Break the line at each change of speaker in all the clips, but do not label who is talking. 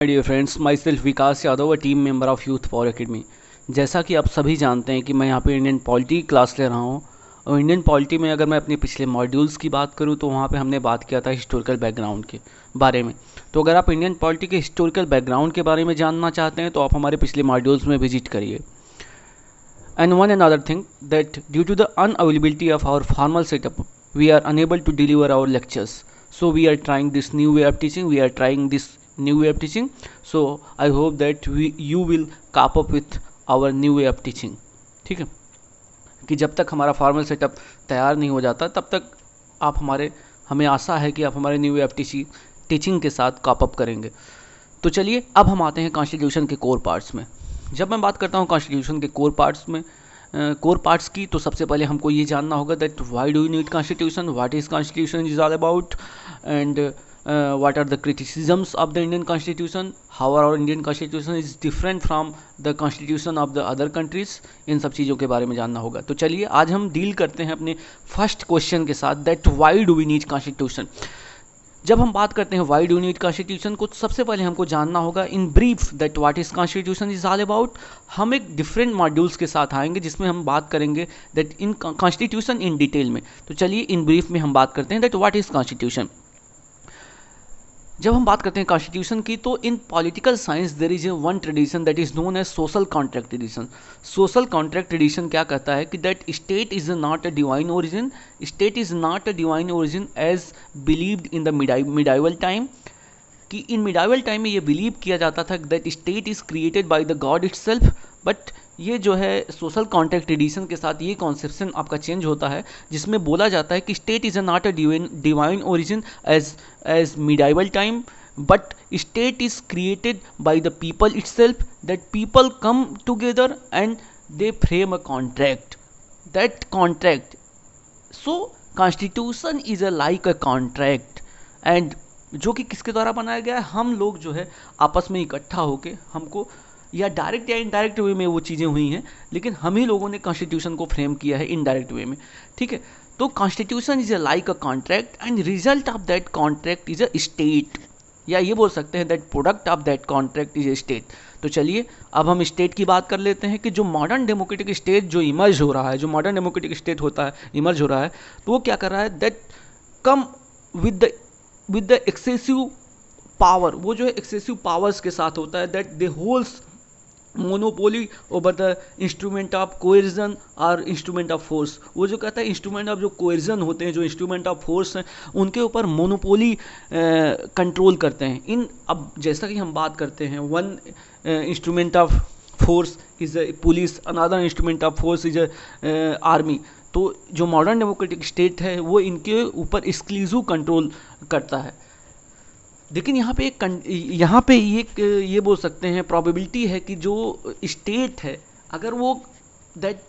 Dear friends, myself Vikas Yadav, a team member of youth power academy. जैसा कि आप सभी जानते हैं कि मैं यहाँ पे इंडियन पॉलिटी क्लास ले रहा हूँ। और इंडियन पॉलिटी में अगर मैं अपने पिछले मॉड्यूल्स की बात करूँ तो वहाँ पे हमने बात किया था हिस्टोरिकल बैकग्राउंड के बारे में। तो अगर आप इंडियन पॉलिटी के हिस्टोरिकल बैकग्राउंड के बारे में जानना चाहते हैं तो आप हमारे पिछले मॉड्यूल्स में विजिट करिए। And one another thing, that due to the unavailability of our formal setup, we are unable to deliver our lectures. So we are trying this new way of teaching. So I hope that you will cope up with our new way of teaching. ठीक है, कि जब तक हमारा formal setup तैयार नहीं हो जाता तब तक हमें आशा है कि आप हमारे न्यू वे ऑफ टीचिंग के साथ कॉप अप करेंगे। तो चलिए अब हम आते हैं कॉन्स्टिट्यूशन के कोर पार्ट्स में। जब मैं बात करता हूँ कॉन्स्टिट्यूशन के कोर पार्ट्स की, तो सबसे पहले हमको ये जानना होगा that why do you need constitution, what is constitution is all about, and what are the criticisms of the Indian constitution, how our Indian constitution is different from the constitution of the other countries. इन सब चीज़ों के बारे में जानना होगा। तो चलिए आज हम डील करते हैं अपने फर्स्ट क्वेश्चन के साथ, that why do we need constitution. जब हम बात करते हैं व्हाई डू नीड कॉन्स्टिट्यूशन को, सबसे पहले हमको जानना होगा in brief that what is constitution is all about. हम एक डिफरेंट मॉड्यूल्स के साथ आएंगे जिसमें हम बात करेंगे that in constitution in detail में। तो चलिए इन ब्रीफ में हम बात करते हैं दैट व्हाट इज कॉन्स्टिट्यूशन। जब हम बात करते हैं कॉन्स्टिट्यूशन की, तो in political science there is a one tradition that is known as social contract tradition. Social contract tradition क्या कहता है कि that state is not a divine origin, state is not a divine origin as believed in the medieval time. कि in medieval time में ये believe किया जाता था that state is created by the God itself. But ये जो है social contract tradition के साथ ये कॉन्सेप्शन आपका चेंज होता है, जिसमें बोला जाता है कि state is not a divine origin as medieval time, but state is created by the people itself, that people come together and they frame a contract, that contract. So constitution is a like a contract, and जो कि किसके द्वारा बनाया गया है, हम लोग जो है आपस में इकट्ठा होके, हमको या डायरेक्ट या इनडायरेक्ट वे में वो चीज़ें हुई हैं, लेकिन हम ही लोगों ने कॉन्स्टिट्यूशन को फ्रेम किया है इनडायरेक्ट वे में। ठीक है, तो constitution is a like a contract and result of that contract is a state, या ये बोल सकते हैं that product of that contract is a state. तो चलिए अब हम स्टेट की बात कर लेते हैं कि जो मॉडर्न डेमोक्रेटिक स्टेट जो इमर्ज हो रहा है, जो मॉडर्न डेमोक्रेटिक स्टेट होता है इमर्ज हो रहा है, तो वो क्या कर रहा है that come with the excessive power. वो जो है एक्सेसिव पावर्स के साथ होता है, that they holds monopoly over the instrument of coercion और इंस्ट्रूमेंट ऑफ फोर्स। वो जो कहता है इंस्ट्रूमेंट ऑफ जो कोएर्जन होते हैं, जो इंस्ट्रूमेंट ऑफ फोर्स हैं, उनके ऊपर मोनोपोली कंट्रोल करते हैं। अब जैसा कि हम बात करते हैं, one instrument of force is a police, another instrument of force is a army. तो जो मॉडर्न डेमोक्रेटिक स्टेट है वो इनके ऊपर एक्सक्लूसिव कंट्रोल करता है। लेकिन यहाँ पे ये बोल सकते हैं प्रोबेबिलिटी है कि जो स्टेट है, अगर वो that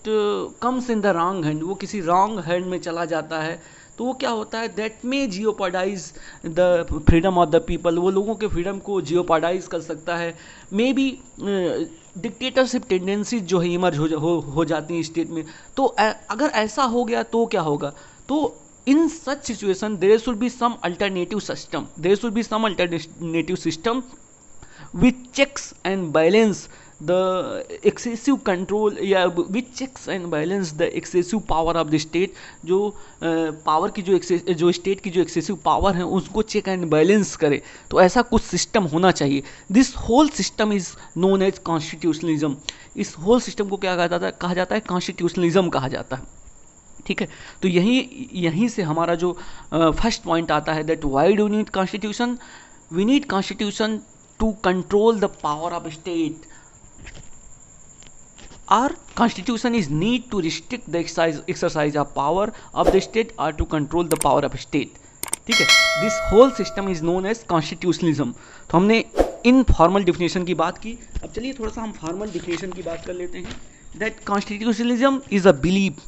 comes in the wrong hand, वो किसी रॉन्ग हैंड में चला जाता है, तो वो क्या होता है that may jeopardise the freedom of the people. वो लोगों के फ्रीडम को जियोपाडाइज कर सकता है। मे बी डिक्टेटरशिप टेंडेंसीज जो है इमर्ज हो जाती हैं स्टेट में। तो अगर ऐसा हो गया तो क्या होगा, तो in such situation there should be some alternative system which checks and balance the excessive control, या which checks and balance the excessive power of the state। जो पावर की जो स्टेट की जो एक्सेसिव पावर है उसको चेक एंड बैलेंस करे, तो ऐसा कुछ सिस्टम होना चाहिए। This whole system is known as constitutionalism. इस होल सिस्टम को क्या कहा जाता है कॉन्स्टिट्यूशनलिज्म कहा जाता है। ठीक है, तो यहीं से हमारा जो फर्स्ट पॉइंट आता है that why do need constitution. We need constitution to control the power of state, और constitution is need to restrict the exercise of power of the state और to control the power of state. ठीक है, this whole system is known as constitutionalism. तो हमने in formal definition की बात की। अब चलिए थोड़ा सा हम फॉर्मल डिफिनेशन की बात कर लेते हैं that constitutionalism is a belief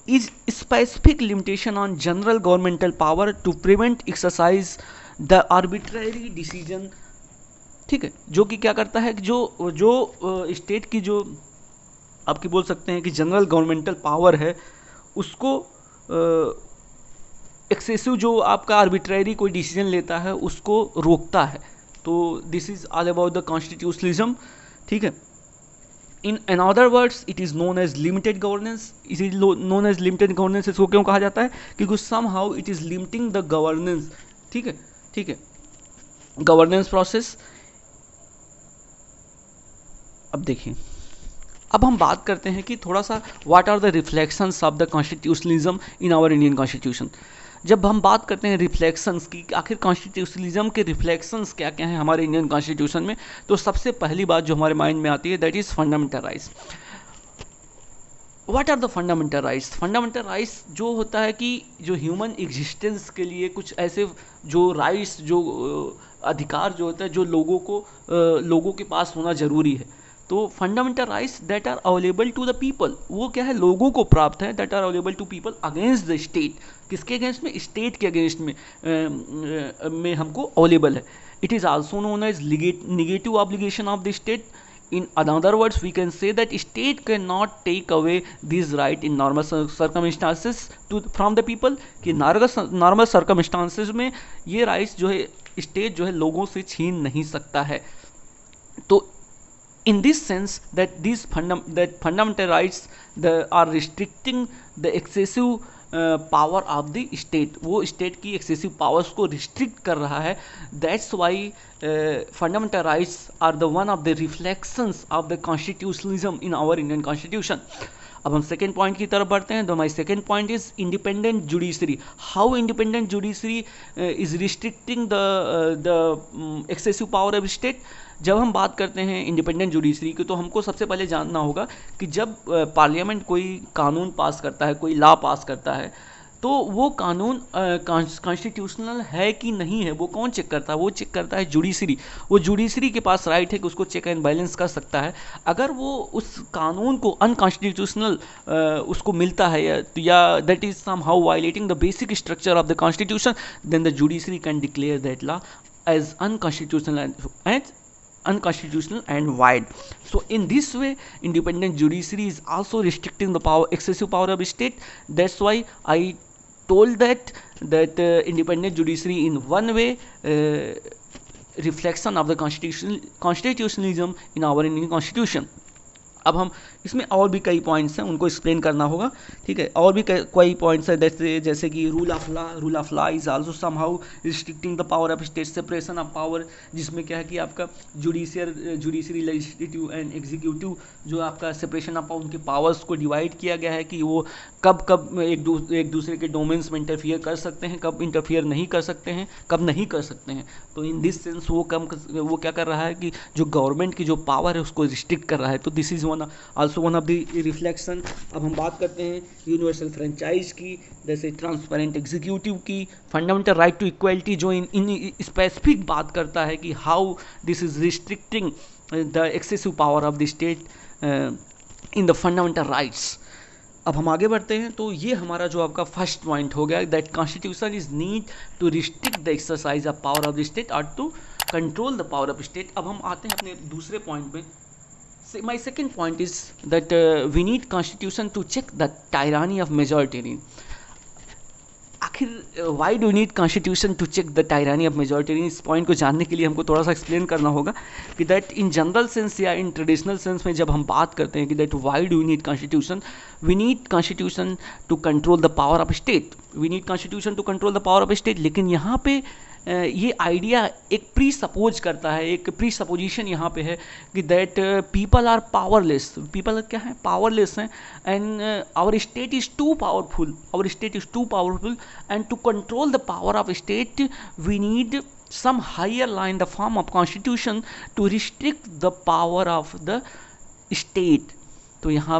is specific limitation on general governmental power to prevent exercise the arbitrary decision। ठीक है, जो कि क्या करता है कि जो स्टेट की जो आपकी बोल सकते हैं कि जनरल गवर्नमेंटल पावर है उसको एक्सेसिव जो आपका आर्बिट्ररी कोई डिसीजन लेता है उसको रोकता है। तो this is all about the constitutionalism, ठीक है। In another words it is known as limited governance. It is known as limited governance, इसको क्यों कहा जाता है? क्योंकि somehow it is limiting the governance, ठीक है, ठीक है, गवर्नेंस प्रोसेस। अब देखिए, अब हम बात करते हैं कि थोड़ा सा what are the reflections of the constitutionalism in our Indian constitution. जब हम बात करते हैं रिफ्लेक्शंस की, आखिर कॉन्स्टिट्यूशनलिज्म के रिफ्लेक्शंस क्या क्या हैं हमारे इंडियन कॉन्स्टिट्यूशन में, तो सबसे पहली बात जो हमारे माइंड में आती है that is fundamental rights. What are the fundamental rights? Fundamental rights जो होता है कि जो ह्यूमन एग्जिस्टेंस के लिए कुछ ऐसे जो राइट्स, जो अधिकार जो होता है, जो लोगों के पास होना ज़रूरी है। तो fundamental rights that are available to the people, वो क्या है, लोगों को प्राप्त है, that are available to people against the state. किसके अगेंस्ट में? स्टेट के अगेंस्ट में हमको अवेलेबल है। It is also known as negative obligation of the state. In other words, we can say that state cannot take away these right in normal circumstances from the people, कि normal circumstances में ये rights जो है state जो है लोगों से छीन नहीं सकता है। तो in this sense that these fundamental rights are restricting the excessive power of the state, वो स्टेट की एक्सेसिव पावर्स को रिस्ट्रिक्ट कर रहा है। That's why fundamental rights are the one of the reflections of the constitutionalism in our Indian constitution. अब हम second point की तरफ बढ़ते हैं। तो my second point is independent judiciary. How independent judiciary is restricting the excessive power of state. जब हम बात करते हैं इंडिपेंडेंट जुडिशरी की, तो हमको सबसे पहले जानना होगा कि जब पार्लियामेंट कोई कानून पास करता है, कोई लॉ पास करता है, तो वो कानून कॉन्स्टिट्यूशनल है कि नहीं है, वो कौन चेक करता है? वो चेक करता है जुडिशरी। वो जुडिशरी के पास राइट है कि उसको चेक एंड बैलेंस कर सकता है। अगर वो उस कानून को अनकॉन्स्टिट्यूशनल उसको मिलता है या that is somehow violating the basic structure of the constitution, then the judiciary can declare that law as unconstitutional and void. So in this way independent judiciary is also restricting the excessive power of state. That's why I told that independent judiciary in one way reflection of the constitutionalism in our Indian constitution. अब हम इसमें और भी कई points हैं, उनको explain करना होगा, ठीक है। और भी कई पॉइंट्स हैं जैसे कि rule of law is also somehow restricting the power of state, separation of power, जिसमें क्या है कि आपका जुडिशरी, लेजिस्लेटिव एंड एग्जीक्यूटिव, जो आपका सेपरेशन ऑफ उनके पावर्स को डिवाइड किया गया है कि वो कब एक दूसरे के डोमेन्स में इंटरफियर कर सकते हैं, कब इंटरफियर नहीं कर सकते हैं, कब नहीं कर सकते हैं। तो इन दिस सेंस वो क्या कर रहा है कि जो गवर्नमेंट की जो पावर है उसको रिस्ट्रिक्ट कर रहा है। तो this is also one of the reflection. अब हम बात करते हैं यूनिवर्सल फ्रेंचाइज की, जैसे ट्रांसपेरेंट एग्जीक्यूटिव की, फंडामेंटल राइट टू इक्वलिटी, जो इन स्पेसिफिक बात करता है कि how this is restricting the excessive power of the state in the fundamental rights. अब हम आगे बढ़ते हैं। तो ये हमारा जो आपका फर्स्ट पॉइंट हो गया, that constitution is need to restrict the exercise of power of the state और to control the power of state. अब हम आते हैं अपने दूसरे पॉइंट पे। My second point is that we need constitution to check the tyranny of majoritarian. आखिर why do we need constitution to check the tyranny of majoritarian? इस point को जानने के लिए हमको थोड़ा सा एक्सप्लेन करना होगा कि दैट इन जनरल सेंस या इन ट्रेडिशनल सेंस में जब हम बात करते हैं कि that why do we need constitution, we need constitution to control the power of state, we need constitution to control the power of state। लेकिन यहाँ पे ये आइडिया एक प्री सपोज करता है, एक प्री सपोजिशन यहाँ पे है कि that people are powerless. People क्या है? पावरलेस हैं। And our state is too powerful and to control the power of state we need some higher law in the form of constitution to restrict the power of the state। तो यहाँ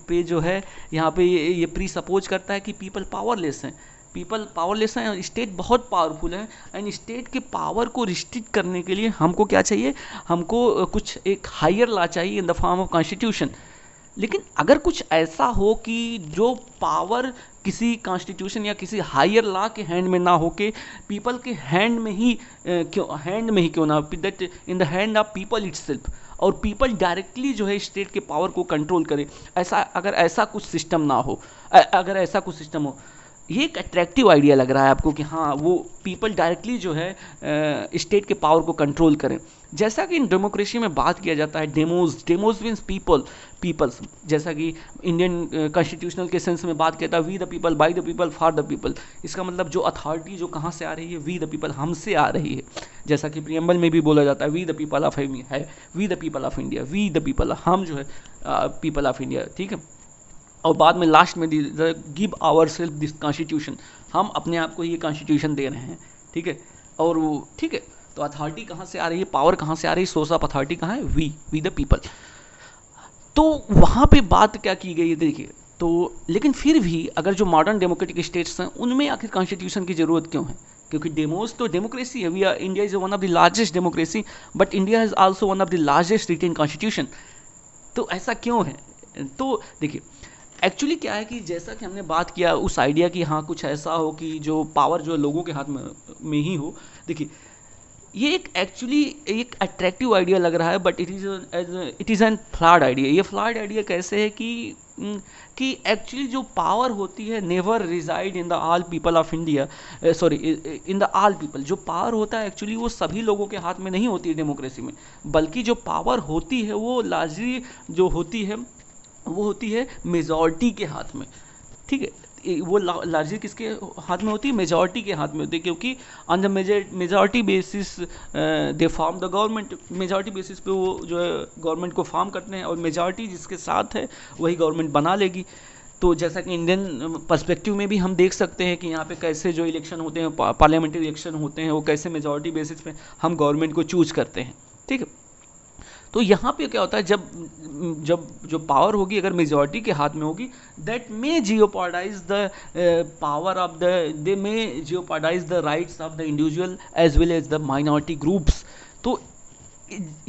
पे जो है, यहाँ पे ये pre suppose करता है कि पीपल पावरलेस हैं, और स्टेट बहुत पावरफुल है। एंड स्टेट के पावर को रिस्ट्रिक्ट करने के लिए हमको क्या चाहिए? हमको कुछ एक हायर लॉ चाहिए in the form of constitution. लेकिन अगर कुछ ऐसा हो कि जो पावर किसी कॉन्स्टिट्यूशन या किसी हायर लॉ के हैंड में ना हो के पीपल के हैंड में ही क्यों ना, that in the hand of people itself, और पीपल डायरेक्टली जो है स्टेट के पावर को कंट्रोल करे, अगर ऐसा कुछ सिस्टम हो, ये एक अट्रैक्टिव आइडिया लग रहा है आपको कि हाँ वो पीपल डायरेक्टली जो है स्टेट के पावर को कंट्रोल करें। जैसा कि इन डेमोक्रेसी में बात किया जाता है डेमोज मीन्स पीपल्स, जैसा कि इंडियन कॉन्स्टिट्यूशनल के सेंस में बात किया था we the people by the people for the people. इसका मतलब जो अथॉरिटी जो कहाँ से आ रही है, वी द पीपल, हमसे आ रही है। जैसा कि प्रियम्बल में भी बोला जाता है वी द पीपल ऑफ है, we the people of India, we the people, हम जो है पीपल ऑफ इंडिया, ठीक है। और बाद में लास्ट में give ourself this constitution, हम अपने आप को ये कॉन्स्टिट्यूशन दे रहे हैं, ठीक है। और वो ठीक है, तो अथॉरिटी कहाँ से आ रही है, पावर कहाँ से आ रही है, सोर्स ऑफ अथॉरिटी कहाँ है, वी द पीपल। तो वहाँ पे बात क्या की गई है देखिए। तो लेकिन फिर भी अगर जो मॉडर्न डेमोक्रेटिक स्टेट्स हैं उनमें आखिर कॉन्स्टिट्यूशन की ज़रूरत क्यों है? क्योंकि डेमोस तो डेमोक्रेसी है, we are India is one of the largest democracy, but India is also one of the largest written constitution. तो ऐसा क्यों है? तो देखिए एक्चुअली क्या है कि जैसा कि हमने बात किया उस आइडिया की, हाँ कुछ ऐसा हो कि जो पावर जो लोगों के हाथ में ही हो। देखिए ये एक एक्चुअली एक अट्रैक्टिव आइडिया लग रहा है, but it is an flawed idea. ये फ्लॉड आइडिया कैसे है कि एक्चुअली जो पावर होती है never resided in the all people of India, sorry in the all people. जो पावर होता है एक्चुअली वो सभी लोगों के हाथ में नहीं होती है डेमोक्रेसी में, बल्कि जो पावर होती है वो लार्जली जो होती है वो होती है मेजॉरिटी के हाथ में, ठीक है। वो लार्जली किसके हाथ में होती है, मेजॉरिटी के हाथ में होती है, क्योंकि on the majority basis they form the government. Majority basis पे वो जो है गवर्नमेंट को फॉर्म करते हैं, और मेजॉरिटी जिसके साथ है वही गवर्नमेंट बना लेगी। तो जैसा कि इंडियन पर्सपेक्टिव में भी हम देख सकते हैं कि यहाँ पे कैसे जो इलेक्शन होते हैं, पार्लियामेंट्री इलेक्शन होते हैं, वो कैसे मेजॉरिटी बेसिस पे हम गवर्नमेंट को चूज करते हैं, ठीक है। तो यहाँ पे क्या होता है, जब जो पावर होगी अगर मेजॉरिटी के हाथ में होगी, that may jeopardize the power of the, they may jeopardize the rights of the individual as well as the minority groups. तो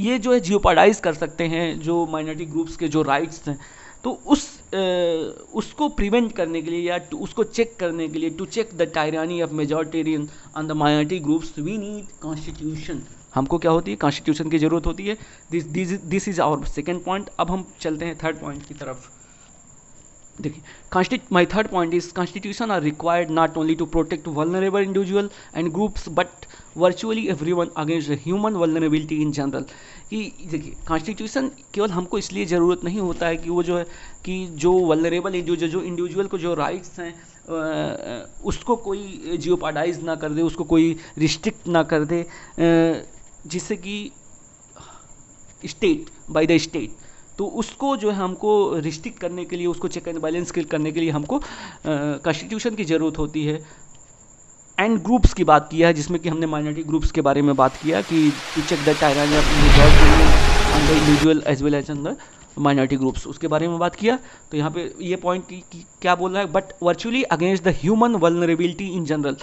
ये जो है जियोपार्डाइज कर सकते हैं जो माइनॉरिटी ग्रुप्स के जो राइट्स हैं। तो उसको प्रिवेंट करने के लिए या उसको चेक करने के लिए, to check the tyranny of majoritarian on the minority groups, we need constitution. हमको क्या होती है, कॉन्स्टिट्यूशन की जरूरत होती है। This is our second point. अब हम चलते हैं थर्ड पॉइंट की तरफ। देखिए my third point is constitution are required not only to protect vulnerable individual and groups but virtually everyone against the human vulnerability in general. कि देखिए constitution केवल हमको इसलिए ज़रूरत नहीं होता है कि वो जो है कि जो वल्नरेबल इंडिविजुअल, जो इंडिविजुअल को जो राइट्स हैं उसको कोई जियोपार्डाइज ना कर दे, उसको कोई रिस्ट्रिक्ट ना कर दे, जिससे कि स्टेट बाय द स्टेट, तो उसको जो है हमको रिस्ट्रिक्ट करने के लिए, उसको चेक एंड बैलेंस करने के लिए हमको कॉन्स्टिट्यूशन की ज़रूरत होती है। एंड ग्रुप्स की बात किया है, जिसमें कि हमने माइनॉरिटी ग्रुप्स के बारे में बात किया कि to check the tyranny of individual as well as the minority groups, उसके बारे में बात किया। तो यहाँ पे ये पॉइंट की क्या बोल रहा है, but virtually against the human vulnerability in general.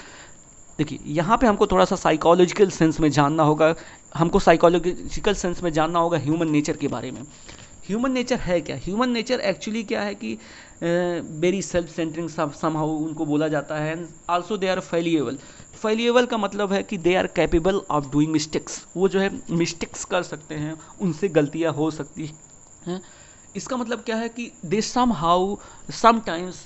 देखिए यहाँ पे हमको थोड़ा सा साइकोलॉजिकल सेंस में जानना होगा, हमको साइकोलॉजिकल सेंस में जानना होगा ह्यूमन नेचर के बारे में। ह्यूमन नेचर है क्या? ह्यूमन नेचर एक्चुअली क्या है कि वेरी सेल्फ सेंटरिंग समहाउ उनको बोला जाता है, and also they are fallible. Fallible का मतलब है कि they are capable of doing mistakes, वो जो है मिस्टेक्स कर सकते हैं, उनसे गलतियाँ हो सकती हैं। इसका मतलब क्या है कि they somehow sometimes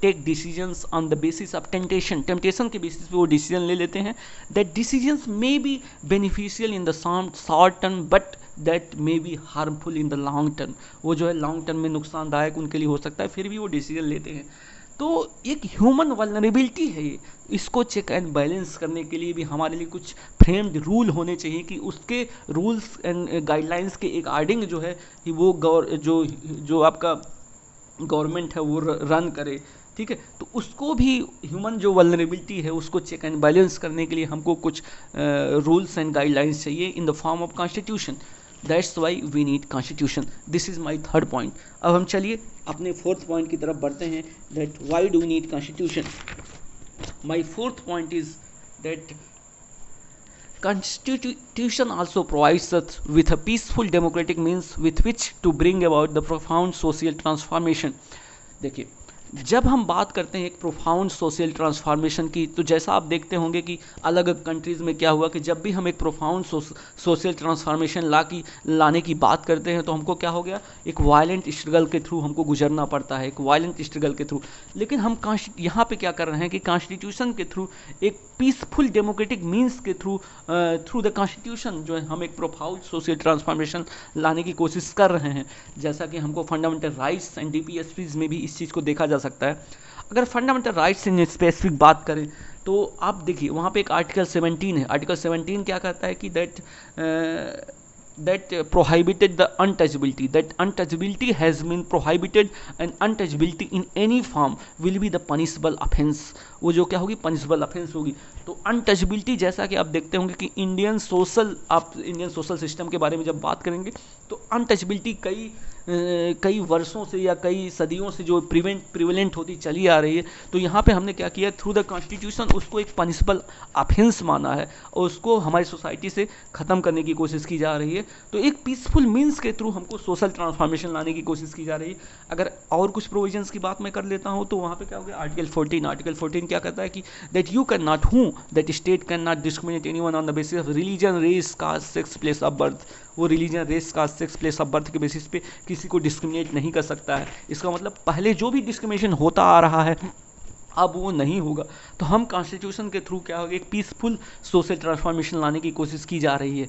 take decisions on the basis of temptation के बेसिस पे वो डिसीजन ले लेते हैं। That decisions may be beneficial in the short term but that may be harmful in the long term. वो जो है लॉन्ग टर्म में नुकसानदायक उनके लिए हो सकता है, फिर भी वो डिसीजन लेते हैं। तो एक ह्यूमन वल्नरेबिलिटी है ये, इसको चेक एंड बैलेंस करने के लिए भी हमारे लिए कुछ फ्रेम्ड रूल होने चाहिए कि उसके रूल्स एंड गाइडलाइंस के अकॉर्डिंग जो है कि वो जो आपका गवर्नमेंट है वो रन करे, ठीक है। तो उसको भी ह्यूमन जो वल्नरेबिलिटी है उसको चेक एंड बैलेंस करने के लिए हमको कुछ रूल्स एंड गाइडलाइंस चाहिए in the form of constitution. That's why we need constitution. This is my third point. अब हम चलिए अपने फोर्थ पॉइंट की तरफ बढ़ते हैं, that why do need constitution. My fourth point is that Constitution also provides us with a peaceful democratic means with which to bring about the profound social transformation। देखिए जब हम बात करते हैं एक प्रोफाउंड सोशल ट्रांसफॉर्मेशन की, तो जैसा आप देखते होंगे कि अलग अलग कंट्रीज़ में क्या हुआ कि जब भी हम एक प्रोफाउंड सोशल ट्रांसफॉर्मेशन लाने की बात करते हैं तो हमको क्या हो गया, एक वायलेंट स्ट्रगल के थ्रू हमको गुजरना पड़ता है, एक वायलेंट स्ट्रगल के थ्रू। लेकिन हम यहाँ पे क्या कर रहे हैं कि कॉन्स्टिट्यूशन के थ्रू एक पीसफुल डेमोक्रेटिक मीन्स के थ्रू थ्रू द कॉन्स्टिट्यूशन जो है हम एक प्रोफाउंड सोशल ट्रांसफॉर्मेशन लाने की कोशिश कर रहे हैं। जैसा कि हमको फंडामेंटल राइट्स एंड डीपीएसपीज में भी इस चीज़ को देखा जा सकता है। अगर फंडामेंटल राइट्स इन स्पेसिफिक बात करें तो आप देखिए वहाँ पे एक आर्टिकल 17 है। आर्टिकल 17 क्या कहता है कि that prohibited the untouchability, that untouchability has been prohibited and untouchability in any form will be the punishable offense। वो जो क्या होगी, punishable offense होगी। तो untouchability जैसा कि आप देखते होंगे कि इंडियन सोशल सिस्टम के बारे में जब बात करेंगे तो अनटचबिलिटी कई वर्षों से या कई सदियों से जो प्रिवेलेंट होती चली आ रही है। तो यहाँ पे हमने क्या किया, थ्रू द कॉन्स्टिट्यूशन उसको एक पनिशबल ऑफेंस माना है और उसको हमारी सोसाइटी से ख़त्म करने की कोशिश की जा रही है। तो एक पीसफुल मीन्स के थ्रू हमको सोशल ट्रांसफॉर्मेशन लाने की कोशिश की जा रही है। अगर और कुछ प्रोविजंस की बात मैं कर लेता हूँ तो वहाँ पे क्या हो गया, आर्टिकल 14 क्या कहता है कि that you can not that state can not discriminate anyone on the basis of religion, race, caste, sex, place of birth. वो religion, race, caste, sex, place of birth के बेसिस पे किसी को डिस्क्रिमिनेट नहीं कर सकता है। इसका मतलब पहले जो भी डिस्क्रिमिनेशन होता आ रहा है अब वो नहीं होगा। तो हम कॉन्स्टिट्यूशन के थ्रू क्या होगा, एक पीसफुल सोशल ट्रांसफॉर्मेशन लाने की कोशिश की जा रही है।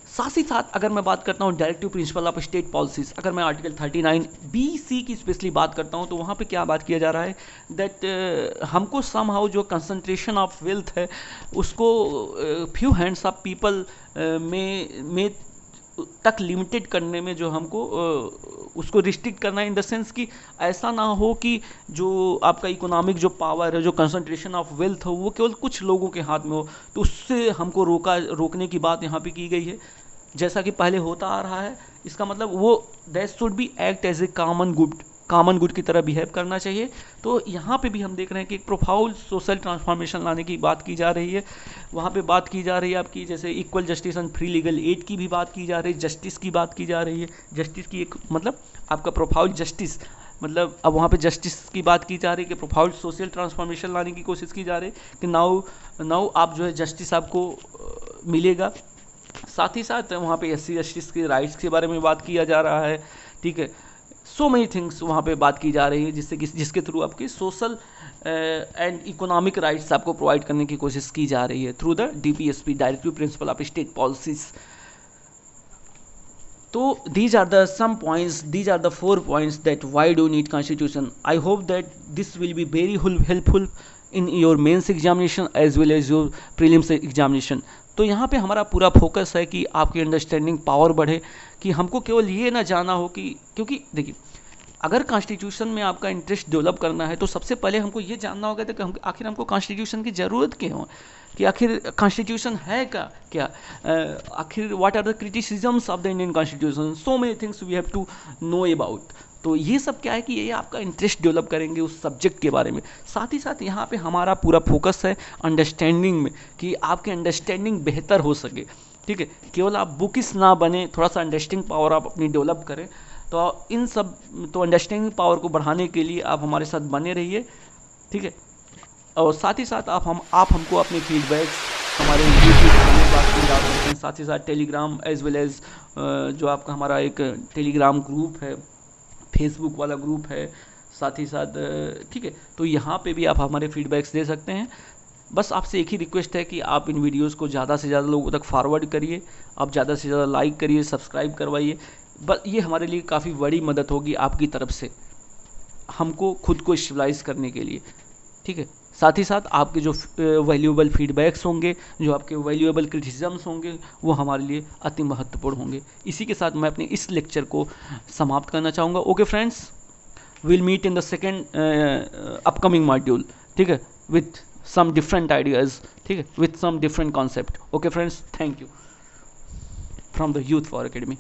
साथ ही साथ अगर मैं बात करता हूँ directive principle of state policies, अगर मैं आर्टिकल 39B(c) की स्पेशली बात करता हूँ तो वहाँ पे क्या बात किया जा रहा है, दैट हमको समहाउ जो कंसंट्रेशन ऑफ वेल्थ है उसको फ्यू हैंड्स ऑफ पीपल में तक लिमिटेड करने में जो हमको उसको रिस्ट्रिक्ट करना है, इन द सेंस कि ऐसा ना हो कि जो आपका इकोनॉमिक जो पावर है, जो कंसंट्रेशन ऑफ वेल्थ हो वो केवल कुछ लोगों के हाथ में हो। तो उससे हमको रोकने की बात यहाँ पे की गई है, जैसा कि पहले होता आ रहा है। इसका मतलब वो that should be act as a common good की तरह बिहेव करना चाहिए। तो यहाँ पे भी हम देख रहे हैं कि एक प्रोफाउंड सोशल ट्रांसफॉर्मेशन लाने की बात की जा रही है। वहाँ पे बात की जा रही है आपकी जैसे equal justice and free legal aid की भी बात की जा रही है, जस्टिस की बात की जा रही है। जस्टिस की एक मतलब आपका प्रोफाउंड जस्टिस, मतलब अब वहाँ पे जस्टिस की बात की जा रही है कि प्रोफाउंड सोशल ट्रांसफॉर्मेशन लाने की कोशिश की जा रही है कि नाउ आप जो है जस्टिस आपको मिलेगा। साथ ही साथ वहाँ पे SC जस्टिस के राइट्स के बारे में बात किया जा रहा है। ठीक है, सो मेनी थिंग्स वहाँ पे बात की जा रही है जिसके थ्रू आपकी सोशल एंड इकोनॉमिक राइट्स आपको प्रोवाइड करने की कोशिश की जा रही है through the DPSP, directive principle of state policies. तो these are the 4 points that why do you need constitution. I hope that this will be very helpful in your mains examination as well as your prelims examination. तो यहाँ पे हमारा पूरा focus है कि आपकी understanding power बढ़े, कि हमको केवल ये ना जाना हो कि, क्योंकि देखिए अगर कॉन्स्टिट्यूशन में आपका इंटरेस्ट डेवलप करना है तो सबसे पहले हमको ये जानना होगा कि आखिर हमको कॉन्स्टिट्यूशन की ज़रूरत क्यों है, कि आखिर कॉन्स्टिट्यूशन है क्या आखिर what are the criticisms of the Indian constitution, so many things we have to know about. तो ये सब क्या है कि ये आपका इंटरेस्ट डेवलप करेंगे उस सब्जेक्ट के बारे में। साथ ही साथ यहाँ पे हमारा पूरा फोकस है अंडरस्टैंडिंग में, कि आपकी अंडरस्टैंडिंग बेहतर हो सके। ठीक है, केवल आप बुकिस ना बने, थोड़ा सा अंडरस्टैंडिंग पावर आप अपनी डेवलप करें। तो इन सब अंडरस्टैंडिंग पावर को बढ़ाने के लिए आप हमारे साथ बने रहिए। ठीक है, और साथ ही साथ आप हमको अपने फीडबैक हमारे यूट्यूब चैनल पर डाल सकते हैं। साथ ही साथ टेलीग्राम एज वेल एज जो आपका हमारा एक टेलीग्राम ग्रुप है, फेसबुक वाला ग्रुप है, साथ ही साथ ठीक है, तो यहाँ पे भी आप हमारे फीडबैक्स दे सकते हैं। बस आपसे एक ही रिक्वेस्ट है कि आप इन वीडियोस को ज़्यादा से ज़्यादा लोगों तक फॉरवर्ड करिए, आप ज़्यादा से ज़्यादा लाइक करिए, सब्सक्राइब करवाइए। बस ये हमारे लिए काफ़ी बड़ी मदद होगी आपकी तरफ से, हमको खुद को स्टेबलाइज करने के लिए। ठीक है, साथ ही साथ आपके जो वैल्यूएबल फीडबैक्स होंगे, जो आपके वैल्यूएबल क्रिटिसिजम्स होंगे, वो हमारे लिए अति महत्वपूर्ण होंगे। इसी के साथ मैं अपने इस लेक्चर को समाप्त करना चाहूँगा। Okay friends, will meet in the second upcoming module. ठीक है, विथ some different ideas, ठीक है, with some different concept. Okay friends, thank you from the Youth for Academy.